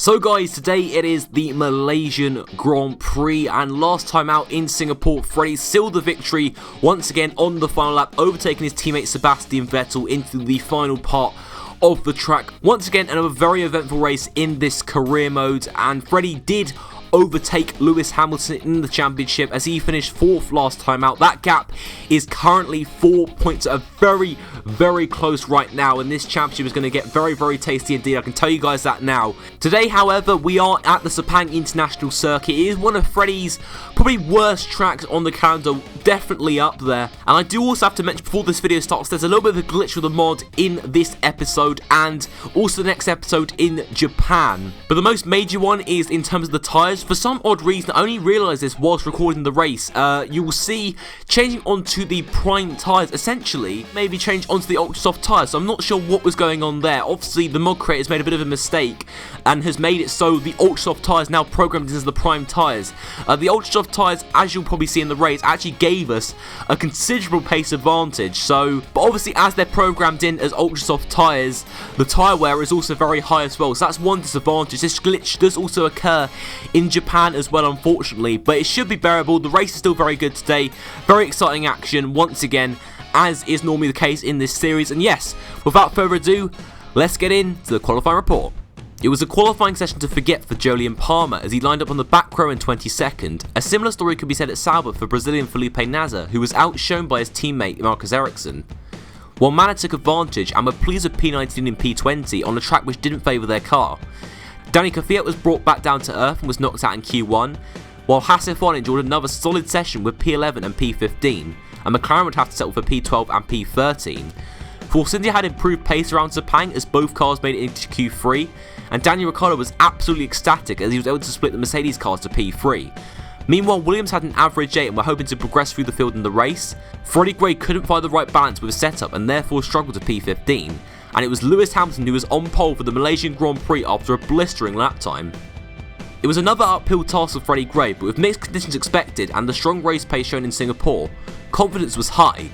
So guys, today it is the Malaysian Grand Prix, and last time out in Singapore, Freddie sealed the victory once again on the final lap, overtaking his teammate Sebastian Vettel into the final part of the track. Once again, another very eventful race in this career mode, and Freddie did overtake Lewis Hamilton in the championship as he finished 4th last time out. That gap is currently 4 points, very close right now, and this championship is going to get very tasty indeed. I can tell you guys that now. Today, however, we are at the Sepang International Circuit. It is one of Freddie's probably worst tracks on the calendar, definitely up there. And I do also have to mention before this video starts, there's a little bit of a glitch with the mod in this episode and also the next episode in Japan. But the most major one is in terms of the tyres. For some odd reason, I only realised this whilst recording the race. You will see changing onto the prime tyres, essentially maybe change onto the ultra soft tyres. So I'm not sure what was going on there. Obviously the mod creator's made a bit of a mistake and has made it so the ultra soft tyres now programmed into the prime tyres. The ultra soft tyres, as you'll probably see in the race, actually gave us a considerable pace advantage. So, but obviously as they're programmed in as ultra soft tyres, the tyre wear is also very high as well. So that's one disadvantage. This glitch does also occur in Japan as well, unfortunately, but it should be bearable. The race is still very good today. Very exciting action once again, as is normally the case in this series. And yes, without further ado, let's get into the qualifying report. It was a qualifying session to forget for Jolyon Palmer as he lined up on the back row in 22nd. A similar story could be said at Sauber for Brazilian Felipe Nasr, who was outshone by his teammate Marcus Ericsson. While Manor took advantage and were pleased with P19 and P20 on a track which didn't favour their car. Danny Kvyat was brought back down to earth and was knocked out in Q1, while Hasif enjoyed another solid session with P11 and P15, and McLaren would have to settle for P12 and P13. Force India had improved pace around Sepang as both cars made it into Q3, and Daniel Ricciardo was absolutely ecstatic as he was able to split the Mercedes cars to P3. Meanwhile, Williams had an average 8 and were hoping to progress through the field in the race. Freddie Gray couldn't find the right balance with his setup and therefore struggled to P15. And it was Lewis Hamilton who was on pole for the Malaysian Grand Prix after a blistering lap time. It was another uphill task for Freddie Gray, but with mixed conditions expected and the strong race pace shown in Singapore, confidence was high.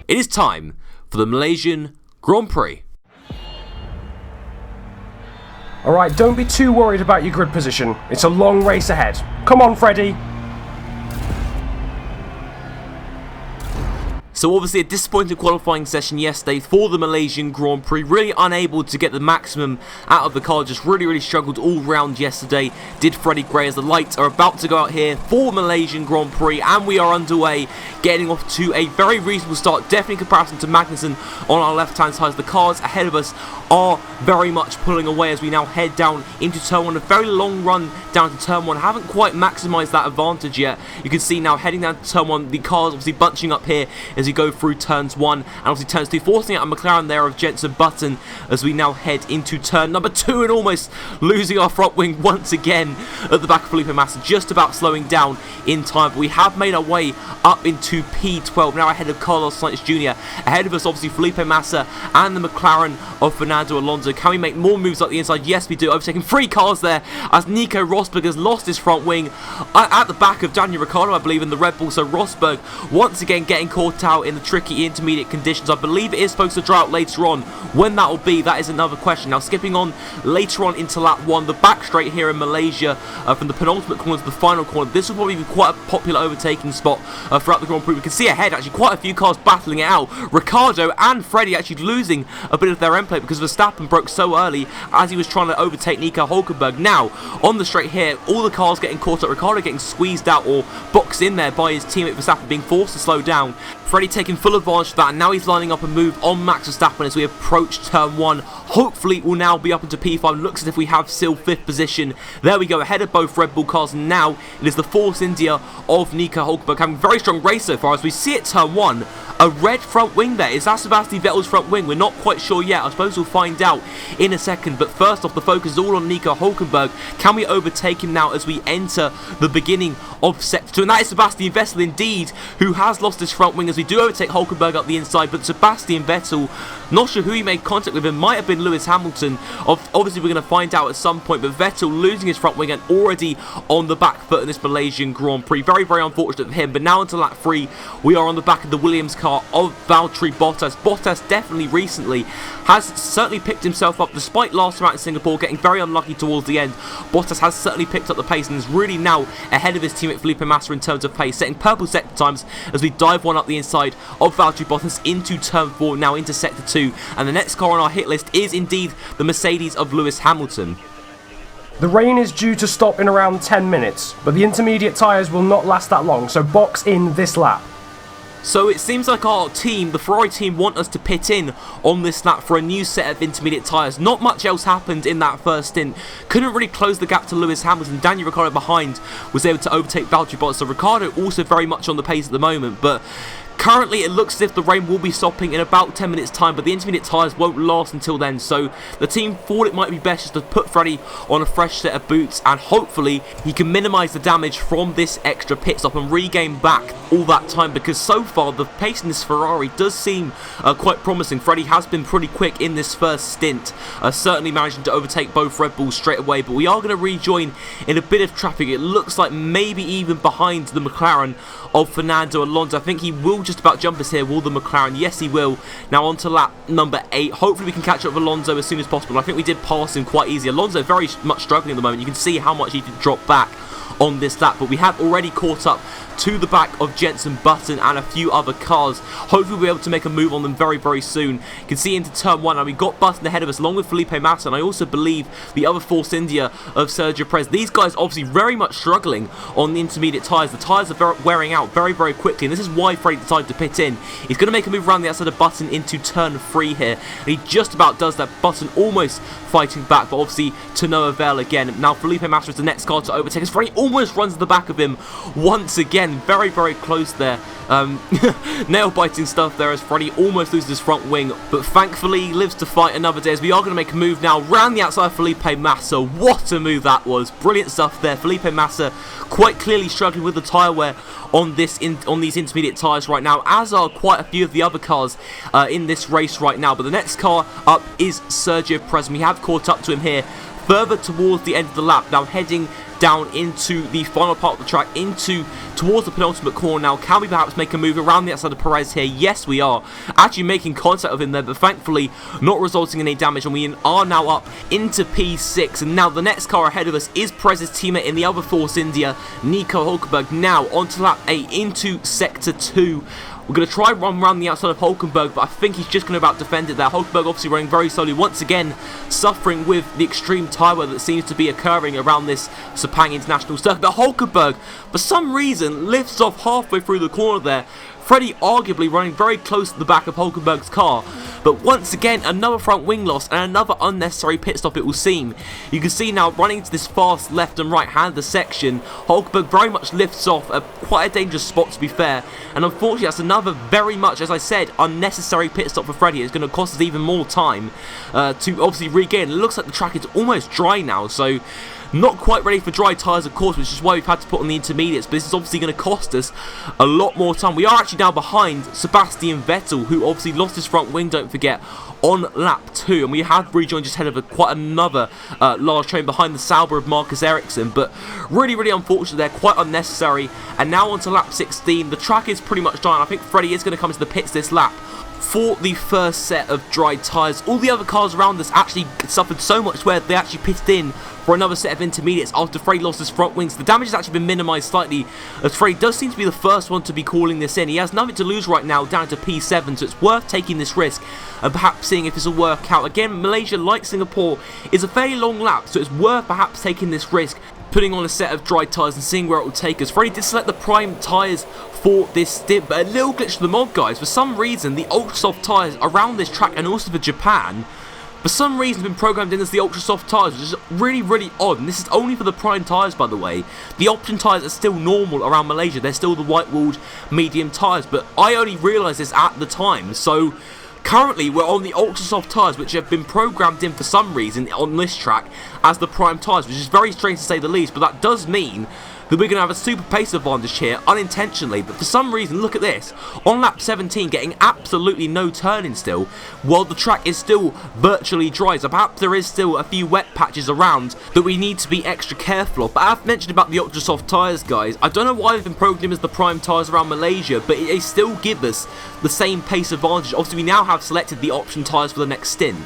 It is time for the Malaysian Grand Prix. Alright, don't be too worried about your grid position. It's a long race ahead. Come on, Freddie. So obviously a disappointing qualifying session yesterday for the Malaysian Grand Prix. Really unable to get the maximum out of the car. Just really struggled all round yesterday. Did Freddie Gray, as the lights are about to go out here for Malaysian Grand Prix. And we are underway, getting off to a very reasonable start. Definitely in comparison to Magnussen on our left-hand side. The cars ahead of us are very much pulling away as we now head down into turn 1. A very long run down to turn 1. Haven't quite maximised that advantage yet. You can see now heading down to turn 1. The cars obviously bunching up here as we go through turns 1 and obviously turns 2, forcing out a McLaren there of Jenson Button as we now head into turn number 2 and almost losing our front wing once again at the back of Felipe Massa, just about slowing down in time. But we have made our way up into P12 now ahead of Carlos Sainz Jr. Ahead of us obviously Felipe Massa and the McLaren of Fernando Alonso. Can we make more moves up the inside? Yes, we do. Overtaking 3 cars there as Nico Rosberg has lost his front wing at the back of Daniel Ricciardo, I believe, in the Red Bull. So Rosberg once again getting caught out in the tricky intermediate conditions. I believe it is supposed to dry out later on. When that will be, that is another question. Now skipping on later on into lap 1, the back straight here in Malaysia, from the penultimate corner to the final corner. This will probably be quite a popular overtaking spot throughout the Grand Prix. We can see ahead actually quite a few cars battling it out. Ricciardo and Freddie actually losing a bit of their end plate because Verstappen broke so early as he was trying to overtake Nico Hülkenberg. Now on the straight here, all the cars getting caught up. Ricciardo getting squeezed out or boxed in there by his teammate Verstappen, being forced to slow down. Freddie taking full advantage of that, and now he's lining up a move on Max Verstappen as we approach turn 1. Hopefully we'll now be up into P5. Looks as if we have still 5th position. There we go, ahead of both Red Bull cars. And now it is the Force India of Nico Hülkenberg having a very strong race so far as we see it turn 1. A red front wing there. Is that Sebastian Vettel's front wing? We're not quite sure yet. I suppose we'll find out in a second. But first off, the focus is all on Nico Hülkenberg. Can we overtake him now as we enter the beginning of sector 2? And that is Sebastian Vettel indeed, who has lost his front wing as we obviously do overtake Hulkenberg up the inside, but Sebastian Vettel, not sure who he made contact with him, might have been Lewis Hamilton. Obviously we're going to find out at some point, but Vettel losing his front wing and already on the back foot in this Malaysian Grand Prix. Very, very unfortunate for him, but now into lap 3, we are on the back of the Williams car of Valtteri Bottas. Bottas definitely recently has certainly picked himself up, despite last time out in Singapore getting very unlucky towards the end. Bottas has certainly picked up the pace and is really now ahead of his teammate Felipe Massa in terms of pace, setting purple sector times as we dive one up the inside of Valtteri Bottas into turn 4, now into sector 2, and the next car on our hit list is indeed the Mercedes of Lewis Hamilton. The rain is due to stop in around 10 minutes, but the intermediate tyres will not last that long, so box in this lap. So it seems like our team, the Ferrari team, want us to pit in on this lap for a new set of intermediate tyres. Not much else happened in that first stint. Couldn't really close the gap to Lewis Hamilton. Daniel Ricciardo behind was able to overtake Valtteri Bottas. So Ricciardo also very much on the pace at the moment, but currently it looks as if the rain will be stopping in about 10 minutes time, but the intermediate tyres won't last until then, so the team thought it might be best just to put Freddie on a fresh set of boots, and hopefully he can minimise the damage from this extra pit stop and regain back all that time, because so far the pace in this Ferrari does seem quite promising. Freddie has been pretty quick in this first stint, certainly managing to overtake both Red Bulls straight away, but we are going to rejoin in a bit of traffic. It looks like maybe even behind the McLaren of Fernando Alonso. I think he will just about jump us here, will the McLaren? Yes, he will. Now on to lap number 8. Hopefully we can catch up with Alonso as soon as possible. I think we did pass him quite easy. Alonso very much struggling at the moment. You can see how much he did drop back on this lap, but we have already caught up to the back of Jenson Button and a few other cars. Hopefully we'll be able to make a move on them very, very soon. You can see into turn 1, and we got Button ahead of us along with Felipe Massa, and I also believe the other Force India of Sergio Perez. These guys obviously very much struggling on the intermediate tyres. The tyres are wearing out very, very quickly, and this is why Freddie decided to pit in. He's going to make a move around the outside of Button into turn 3 here, and he just about does that. Button almost fighting back, but obviously to no avail again. Now Felipe Massa is the next car to overtake us. Freddie almost runs to the back of him once again. Very, very close there. Nail-biting stuff there as Freddie almost loses his front wing, but thankfully he lives to fight another day as we are going to make a move now round the outside of Felipe Massa. What a move that was. Brilliant stuff there. Felipe Massa quite clearly struggling with the tyre wear on these intermediate tyres right now, as are quite a few of the other cars in this race right now. But the next car up is Sergio Perez, and we have caught up to him here further towards the end of the lap, now heading down into the final part of the track, towards the penultimate corner now. Can we perhaps make a move around the outside of Perez here? Yes, we are. Actually making contact with him there, but thankfully not resulting in any damage, and we are now up into P6. And now the next car ahead of us is Perez's teammate in the other Force India, Nico Hulkenberg, now onto lap 8 into sector 2. We're going to try and run around the outside of Hulkenberg, but I think he's just going to about defend it there. Hulkenberg obviously running very slowly, once again suffering with the extreme tyre wear that seems to be occurring around this Sepang International Circuit. But Hulkenberg, for some reason, lifts off halfway through the corner there. Freddie arguably running very close to the back of Hulkenberg's car, but once again another front wing loss and another unnecessary pit stop it will seem. You can see now running into this fast left and right hander section, Hulkenberg very much lifts off at quite a dangerous spot to be fair, and unfortunately that's another very much, as I said, unnecessary pit stop for Freddie. It's going to cost us even more time to obviously regain. It looks like the track is almost dry now, so not quite ready for dry tyres, of course, which is why we've had to put on the intermediates, but this is obviously going to cost us a lot more time. We are actually now behind Sebastian Vettel, who obviously lost his front wing, don't forget, on lap 2, and we have rejoined just ahead of quite another large train behind the Sauber of Marcus Ericsson, but really, really unfortunate there, quite unnecessary. And now on to lap 16, the track is pretty much dry, and I think Freddie is going to come into the pits this lap for the first set of dry tyres. All the other cars around us actually suffered so much where they actually pitted in for another set of intermediates after Freddie lost his front wings. The damage has actually been minimised slightly, as Freddie does seem to be the first one to be calling this in. He has nothing to lose right now, down to P7, so it's worth taking this risk and perhaps seeing if this will work out. Again, Malaysia, like Singapore, is a fairly long lap, so it's worth perhaps taking this risk, putting on a set of dry tyres and seeing where it will take us. Freddie did select the prime tyres for this stint, but a little glitch to the mod, guys. For some reason, the ultra soft tyres around this track and also for Japan, for some reason, have been programmed in as the ultra soft tyres, which is really, really odd. And this is only for the prime tyres, by the way. The option tyres are still normal around Malaysia. They're still the white-walled medium tyres, but I only realised this at the time. So currently, we're on the ultra soft tyres, which have been programmed in for some reason on this track as the prime tyres, which is very strange to say the least, but that does mean that we're going to have a super pace advantage here unintentionally, but for some reason, look at this. On lap 17, getting absolutely no turning still, while the track is still virtually dry, so perhaps there is still a few wet patches around that we need to be extra careful of. But I've mentioned about the ultra soft tyres, guys. I don't know why they've been programmed as the prime tyres around Malaysia, but they still give us the same pace advantage. Obviously, we now have selected the option tyres for the next stint.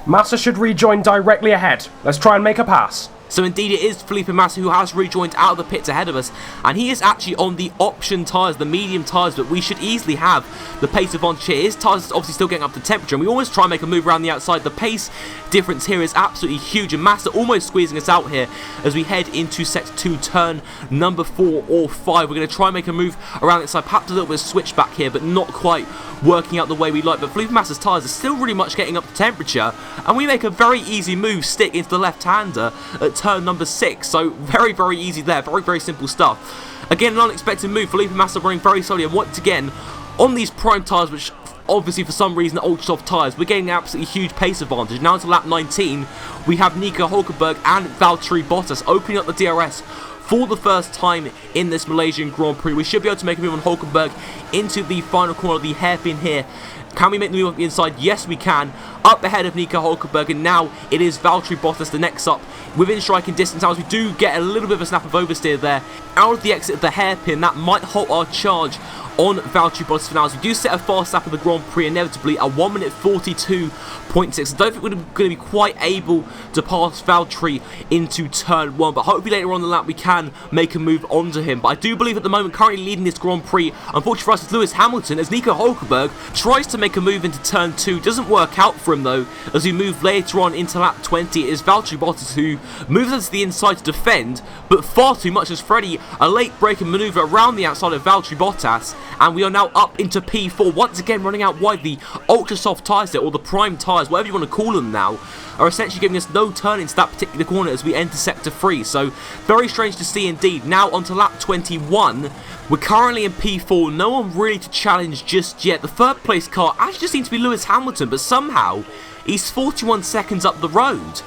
Massa should rejoin directly ahead. Let's try and make a pass. So indeed it is Felipe Massa who has rejoined out of the pits ahead of us, and he is actually on the option tyres, the medium tyres, but we should easily have the pace advantage here. His tyres are obviously still getting up to temperature, and we always try and make a move around the outside. The pace difference here is absolutely huge, and Massa almost squeezing us out here as we head into sector 2, turn number 4 or 5. We're going to try and make a move around the inside, perhaps a little bit of switchback here, but not quite working out the way we like. But Felipe Massa's tyres are still really much getting up to temperature, and we make a very easy move stick into the left-hander at turn number 6, so very, very easy there, very, very simple stuff. Again, an unexpected move, Felipe Massa running very slowly, and once again, on these prime tyres, which obviously for some reason are ultra soft tyres, we're getting an absolutely huge pace advantage. Now into lap 19, we have Nico Hulkenberg and Valtteri Bottas opening up the DRS for the first time in this Malaysian Grand Prix. We should be able to make a move on Hulkenberg into the final corner of the hairpin here. Can we make the move on the inside? Yes, we can. Up ahead of Nico Hulkenberg, and now it is Valtteri Bottas the next up within striking distance. Now, as we do get a little bit of a snap of oversteer there out of the exit of the hairpin, that might halt our charge on Valtteri Bottas for now, as we do set a fast lap of the Grand Prix, inevitably, a 1 minute 42.6. I don't think we're going to be quite able to pass Valtteri into turn 1, but hopefully later on in the lap we can make a move onto him. But I do believe at the moment, currently leading this Grand Prix, unfortunately for us, is Lewis Hamilton, as Nico Hulkenberg tries to make a move into turn 2. Doesn't work out for him though, as we move later on into lap 20. It is Valtteri Bottas who moves us to the inside to defend, but far too much as Freddie, a late braking manoeuvre around the outside of Valtteri Bottas, and we are now up into P4, once again running out wide. The ultra soft tyres there, or the prime tyres, whatever you want to call them now, are essentially giving us no turn into that particular corner as we enter sector 3, so very strange to see indeed. Now onto lap 21, we're currently in P4, no one really to challenge just yet. The third place car actually just seems to be Lewis Hamilton, but somehow he's 41 seconds up the road.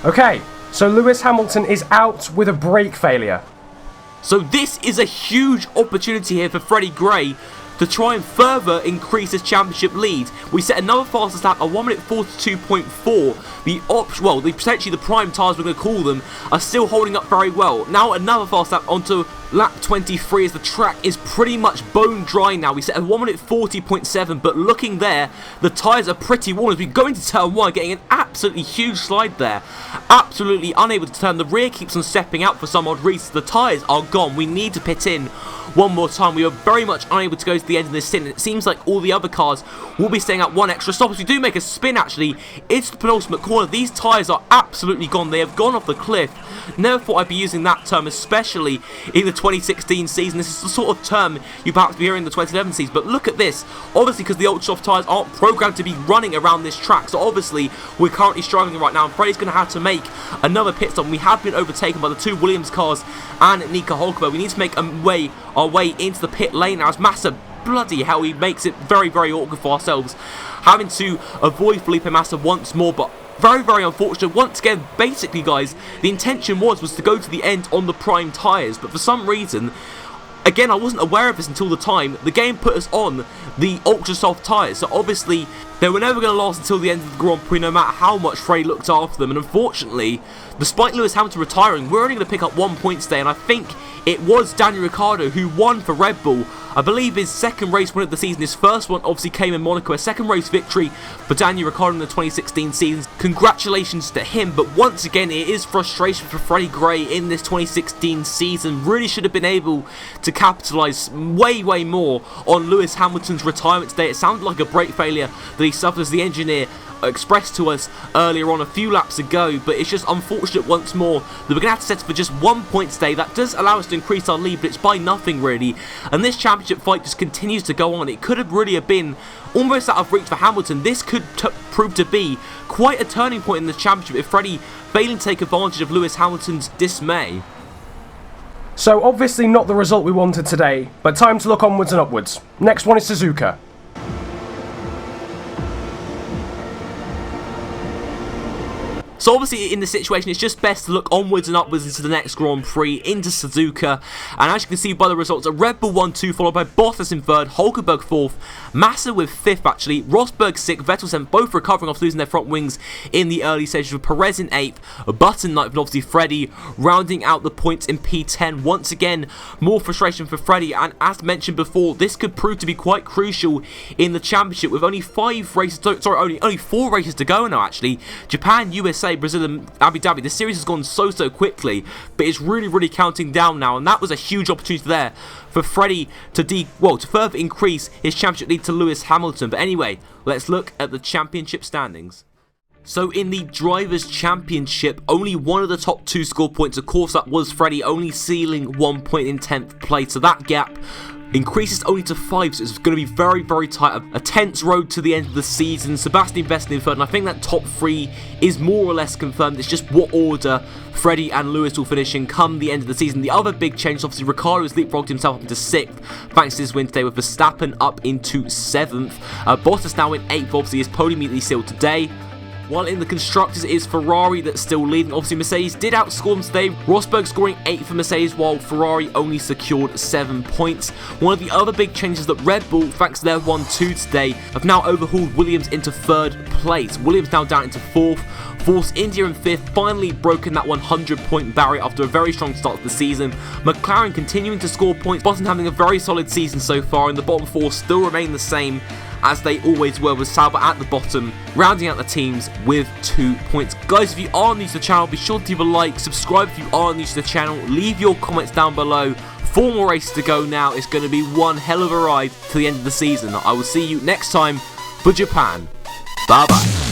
Okay, so Lewis Hamilton is out with a brake failure. So this is a huge opportunity here for Freddie Gray to try and further increase his championship lead. We set another fastest lap, a 1 minute 42.4. Potentially the prime tyres, we're going to call them, are still holding up very well. Now another fast lap onto lap 23 as the track is pretty much bone dry now. We set a 1 minute 40.7, but looking there, the tyres are pretty worn as we go into turn 1, getting an absolutely huge slide there. Absolutely unable to turn. The rear keeps on stepping out for some odd reason. The tyres are gone. We need to pit in one more time. We are very much unable to go to the end of this stint, and it seems like all the other cars will be staying at one extra stop as we do make a spin actually. It's the penultimate corner. These tyres are absolutely gone. They have gone off the cliff. Never thought I'd be using that term, especially in the 2016 season. This is the sort of term you perhaps be hearing in the 2011 season, but look at this. Obviously, because the ultra soft tyres aren't programmed to be running around this track, so obviously we're currently struggling right now, and Freddie's going to have to make another pit stop. We have been overtaken by the two Williams cars and Nico Hulkenberg. We need to make our way into the pit lane now, as Massa, bloody hell, he makes it very, very awkward for ourselves, having to avoid Felipe Massa once more. But very, very unfortunate. Once again, basically, guys, the intention was to go to the end on the prime tyres, but for some reason, again, I wasn't aware of this until the time the game put us on the ultra soft tyres, so obviously they were never going to last until the end of the Grand Prix, no matter how much Freddie looked after them. And unfortunately, despite Lewis Hamilton retiring, we're only going to pick up 1 point today, and I think it was Daniel Ricciardo who won for Red Bull. I believe his second race win of the season. His first one obviously came in Monaco. A second race victory for Daniel Ricciardo in the 2016 season. Congratulations to him, but once again it is frustration for Freddie Gray in this 2016 season. Really should have been able to capitalise way, way more on Lewis Hamilton's retirement today. It sounded like a brake failure that he suffered as the engineer expressed to us earlier on a few laps ago, but it's just unfortunate once more that we're going to have to settle for just 1 point today. That does allow us to increase our lead, but it's by nothing really, and this championship fight just continues to go on. It could have really been almost out of reach for Hamilton. This could prove to be quite a turning point in the championship if Freddie failing to take advantage of Lewis Hamilton's dismay. So obviously not the result we wanted today, but time to look onwards and upwards. Next one is Suzuka. So obviously in this situation, it's just best to look onwards and upwards into the next Grand Prix, into Suzuka. And as you can see by the results, Red Bull 1-2, followed by Bottas in 3rd, Hulkenberg 4th, Massa with 5th actually, Rosberg 6th, Vettel 7th, both recovering off losing their front wings in the early stages, with Perez in 8th, Button 9th, and obviously Freddie rounding out the points in P10. Once again, more frustration for Freddie, and as mentioned before, this could prove to be quite crucial in the championship with only 5 races, only 4 races to go now actually. Japan, USA, Brazil and Abu Dhabi. The series has gone so quickly, but it's really counting down now, and that was a huge opportunity there for Freddie to further increase his championship lead to Lewis Hamilton. But anyway, let's look at the championship standings. So in the Drivers' Championship, only one of the top 2 score points, of course that was Freddie, only sealing 1 point in 10th place, so that gap increases only to 5, so it's going to be very tight. A tense road to the end of the season. Sebastian Vettel in 3rd, and I think that top 3 is more or less confirmed. It's just what order Freddie and Lewis will finish in come the end of the season. The other big change, obviously, Ricciardo has leapfrogged himself up into 6th, thanks to his win today, with Verstappen up into 7th. Bottas now in 8th, obviously his podium immediately sealed today. While in the Constructors, it is Ferrari that's still leading. Obviously, Mercedes did outscore them today. Rosberg scoring 8th for Mercedes, while Ferrari only secured 7 points. One of the other big changes that Red Bull, thanks to their 1-2 today, have now overhauled Williams into 3rd place. Williams now down into 4th. Force India in 5th, finally broken that 100-point barrier after a very strong start to the season. McLaren continuing to score points, Bottom having a very solid season so far, and the bottom 4 still remain the same as they always were, with Sauber at the bottom, rounding out the teams with 2 points. Guys, if you are new to the channel, be sure to leave a like, subscribe if you are new to the channel, leave your comments down below. 4 more races to go now. It's going to be one hell of a ride to the end of the season. I will see you next time for Japan. Bye bye.